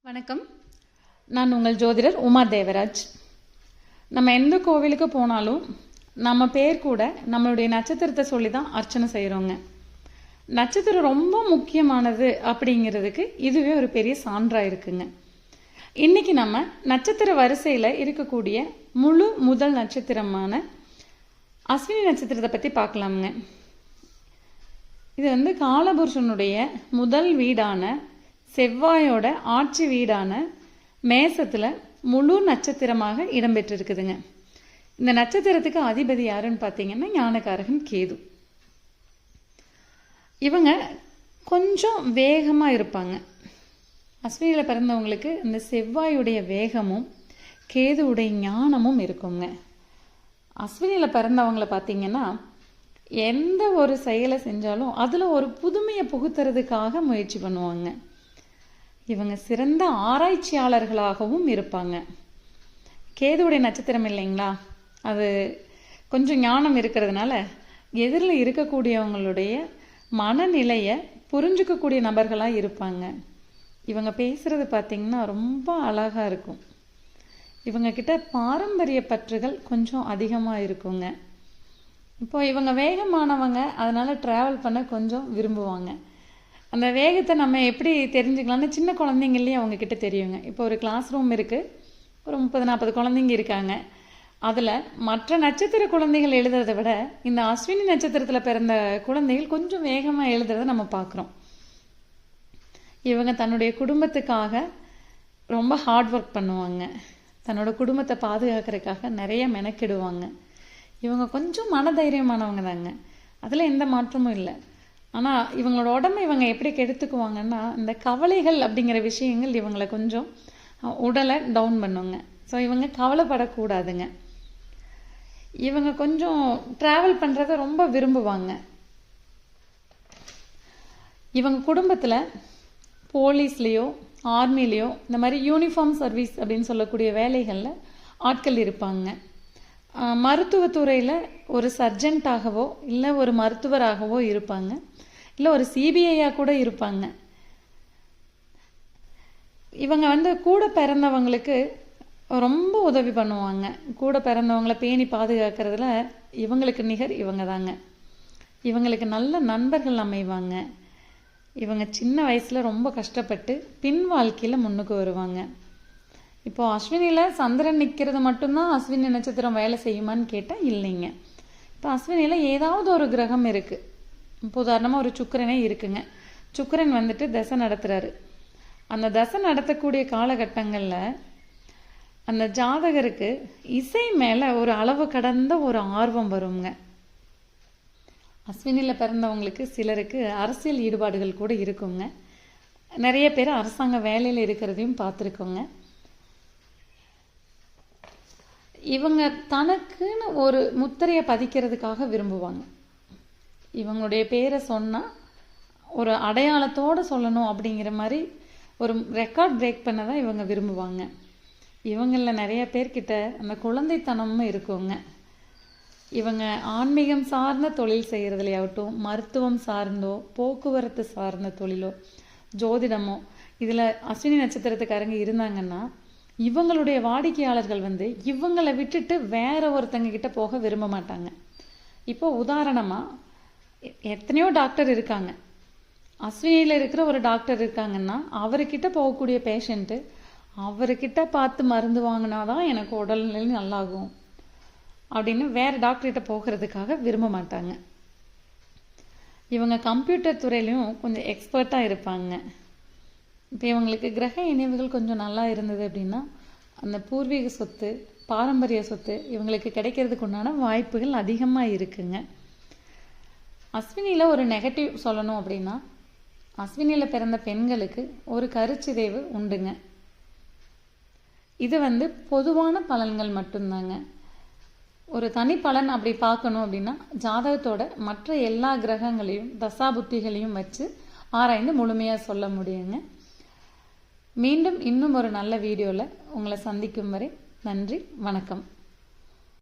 வணக்கம். நான் உங்கள் ஜோதிடர் உமா தேவராஜ். நம்ம எந்த கோவிலுக்கு போனாலும் நம்ம பேர் கூட நம்மளுடைய நட்சத்திரத்தை சொல்லி தான் அர்ச்சனை செய்கிறோங்க. நட்சத்திரம் ரொம்ப முக்கியமானது அப்படிங்கிறதுக்கு இதுவே ஒரு பெரிய சான்றாக இருக்குங்க. இன்னைக்கு நம்ம நட்சத்திர வரிசையில் இருக்கக்கூடிய முதல் நட்சத்திரமான அஸ்வினி நட்சத்திரத்தை பற்றி பார்க்கலாமுங்க. இது காலபுருஷனுடைய முதல் வீடான செவ்வாயோட ஆட்சி வீடான மேசத்தில் முழு நட்சத்திரமாக இடம்பெற்றிருக்குதுங்க. இந்த நட்சத்திரத்துக்கு அதிபதி யாருன்னு பார்த்தீங்கன்னா ஞானகாரகன் கேது. இவங்க கொஞ்சம் வேகமாக இருப்பாங்க. அஸ்வினியில் பிறந்தவங்களுக்கு இந்த செவ்வாயுடைய வேகமும் கேதுவுடைய ஞானமும் இருக்குங்க. அஸ்வினியில் பிறந்தவங்களை பார்த்தீங்கன்னா எந்த ஒரு செயலை செஞ்சாலும் அதில் ஒரு புதுமையை புகுத்துறதுக்காக முயற்சி பண்ணுவாங்க. இவங்க சிறந்த ஆராய்ச்சியாளர்களாகவும் இருப்பாங்க. கேதுவுடைய நட்சத்திரம் இல்லைங்களா, அது கொஞ்சம் ஞானம் இருக்கிறதுனால எதிரில் இருக்கக்கூடியவங்களுடைய மனநிலையை புரிஞ்சுக்கக்கூடிய நபர்களாக இருப்பாங்க. இவங்க பேசுகிறது பார்த்திங்கன்னா ரொம்ப அழகாக இருக்கும். இவங்கக்கிட்ட பாரம்பரிய பற்றுகள் கொஞ்சம் அதிகமாக இருக்குங்க. இப்போ இவங்க வேகமானவங்க, அதனால் ட்ராவல் பண்ண கொஞ்சம் விரும்புவாங்க. அந்த வேகத்தை நம்ம எப்படி தெரிஞ்சுக்கலாம்னு சின்ன குழந்தைங்கள்லேயும் அவங்கக்கிட்ட தெரியுங்க. இப்போ ஒரு கிளாஸ் ரூம் இருக்குது, ஒரு 30-40 குழந்தைங்க இருக்காங்க. அதில் மற்ற நட்சத்திர குழந்தைகள் எழுதுறதை விட இந்த அஸ்வினி நட்சத்திரத்தில் பிறந்த குழந்தைகள் கொஞ்சம் வேகமாக எழுதுறதை நம்ம பார்க்குறோம். இவங்க தன்னுடைய குடும்பத்துக்காக ரொம்ப ஹார்ட் ஒர்க் பண்ணுவாங்க. தன்னோட குடும்பத்தை பாதுகாக்கிறதுக்காக நிறைய மெனக்கிடுவாங்க. இவங்க கொஞ்சம் மனதைரியமானவங்க தாங்க, அதில் எந்த மாற்றமும் இல்லை. ஆனால் இவங்களோட உடம்பை இவங்க எப்படி கெடுத்துக்குவாங்கன்னா, இந்த கவலைகள் அப்படிங்கிற விஷயங்கள் இவங்களை கொஞ்சம் உடலை டவுன் பண்ணுங்க. ஸோ இவங்க கவலைப்படக்கூடாதுங்க. இவங்க கொஞ்சம் ட்ராவல் பண்ணுறத ரொம்ப விரும்புவாங்க. இவங்க குடும்பத்தில் போலீஸ்லேயோ ஆர்மிலேயோ இந்த மாதிரி யூனிஃபார்ம் சர்வீஸ் அப்படின்னு சொல்லக்கூடிய வேலைகளில் ஆட்கள் இருப்பாங்க. மருத்துவத்துறையில் ஒரு சர்ஜென்ட்டாகவோ இல்லை ஒரு மருத்துவராகவோ இருப்பாங்க, இல்லை ஒரு சிபிஐயாக கூட இருப்பாங்க. இவங்க கூட பிறந்தவங்களுக்கு ரொம்ப உதவி பண்ணுவாங்க. கூட பிறந்தவங்களை பேணி பாதுகாக்கிறதுல இவங்களுக்கு நிகர் இவங்க தாங்க. இவங்களுக்கு நல்ல நண்பர்கள் அமைவாங்க. இவங்க சின்ன வயசில் ரொம்ப கஷ்டப்பட்டு பின் வாழ்க்கையில் முன்னுக்கு வருவாங்க. இப்போ அஸ்வினியில் சந்திரன் நிற்கிறது மட்டும்தான் அஸ்வினி நட்சத்திரம் வேலை செய்யுமான்னு கேட்டால் இல்லைங்க. இப்போ அஸ்வினியில் ஏதாவது ஒரு கிரகம் இருக்குது. இப்போ உதாரணமாக ஒரு சுக்கிரனே இருக்குங்க. சுக்கிரன் தசை நடத்துகிறாரு. அந்த தசை நடத்தக்கூடிய காலகட்டங்களில் அந்த ஜாதகருக்கு இசை மேலே ஒரு அளவு கடந்த ஒரு ஆர்வம் வருங்க. அஸ்வினியில் பிறந்தவங்களுக்கு சிலருக்கு அரசியல் ஈடுபாடுகள் கூட இருக்குங்க. நிறைய பேர் அரசாங்க வேலையில் இருக்கிறதையும் பார்த்துருக்கோங்க. இவங்க தனக்குன்னு ஒரு முத்திரையை பதிக்கிறதுக்காக விரும்புவாங்க. இவங்களுடைய பேரை சொன்னால் ஒரு அடையாளத்தோடு சொல்லணும் அப்படிங்கிற மாதிரி ஒரு ரெக்கார்ட் பிரேக் பண்ண தான் இவங்க விரும்புவாங்க. இவங்களில் நிறைய பேர்கிட்ட அந்த குழந்தைத்தனமும் இருக்குங்க. இவங்க ஆன்மீகம் சார்ந்த தொழில் செய்கிறதுலையாகட்டும், மருத்துவம் சார்ந்தோ போக்குவரத்து சார்ந்த தொழிலோ ஜோதிடமோ இதில் அஸ்வினி நட்சத்திரத்துக்காரங்க இருந்தாங்கன்னா இவங்களுடைய வாடிக்கையாளர்கள் இவங்களை விட்டுட்டு வேற ஒருத்தங்க கிட்ட போக விரும்ப மாட்டாங்க. இப்போ உதாரணமாக எத்தனையோ டாக்டர் இருக்காங்க. அஸ்வினியில் இருக்கிற ஒரு டாக்டர் இருக்காங்கன்னா அவர்கிட்ட போகக்கூடிய பேஷண்ட்டு அவர்கிட்ட பார்த்து மருந்து வாங்கினாதான் எனக்கு உடல்நிலை நல்லாகும் அப்படின்னு வேறு டாக்டர்கிட்ட போகிறதுக்காக விரும்ப மாட்டாங்க. இவங்க கம்ப்யூட்டர் துறையிலையும் கொஞ்சம் எக்ஸ்பர்ட்டாக இருப்பாங்க. இப்போ இவங்களுக்கு கிரக இணைவுகள் கொஞ்சம் நல்லா இருந்தது அப்படின்னா அந்த பூர்வீக சொத்து, பாரம்பரிய சொத்து இவங்களுக்கு கிடைக்கிறதுக்கு உண்டான வாய்ப்புகள் அதிகமாக இருக்குங்க. அஸ்வினியில் ஒரு நெகட்டிவ் சொல்லணும் அப்படின்னா, அஸ்வினியில் பிறந்த பெண்களுக்கு ஒரு கருச்சிதைவு உண்டுங்க. இது பொதுவான பலன்கள் மட்டும்தாங்க. ஒரு தனி பலன் அப்படி பார்க்கணும் அப்படின்னா ஜாதகத்தோட மற்ற எல்லா கிரகங்களையும் தசாபுத்திகளையும் வச்சு ஆராய்ந்து முழுமையாக சொல்ல முடியுங்க. மீண்டும் இன்னும் ஒரு நல்ல வீடியோவில் உங்களை சந்திக்கும் வரை நன்றி, வணக்கம்.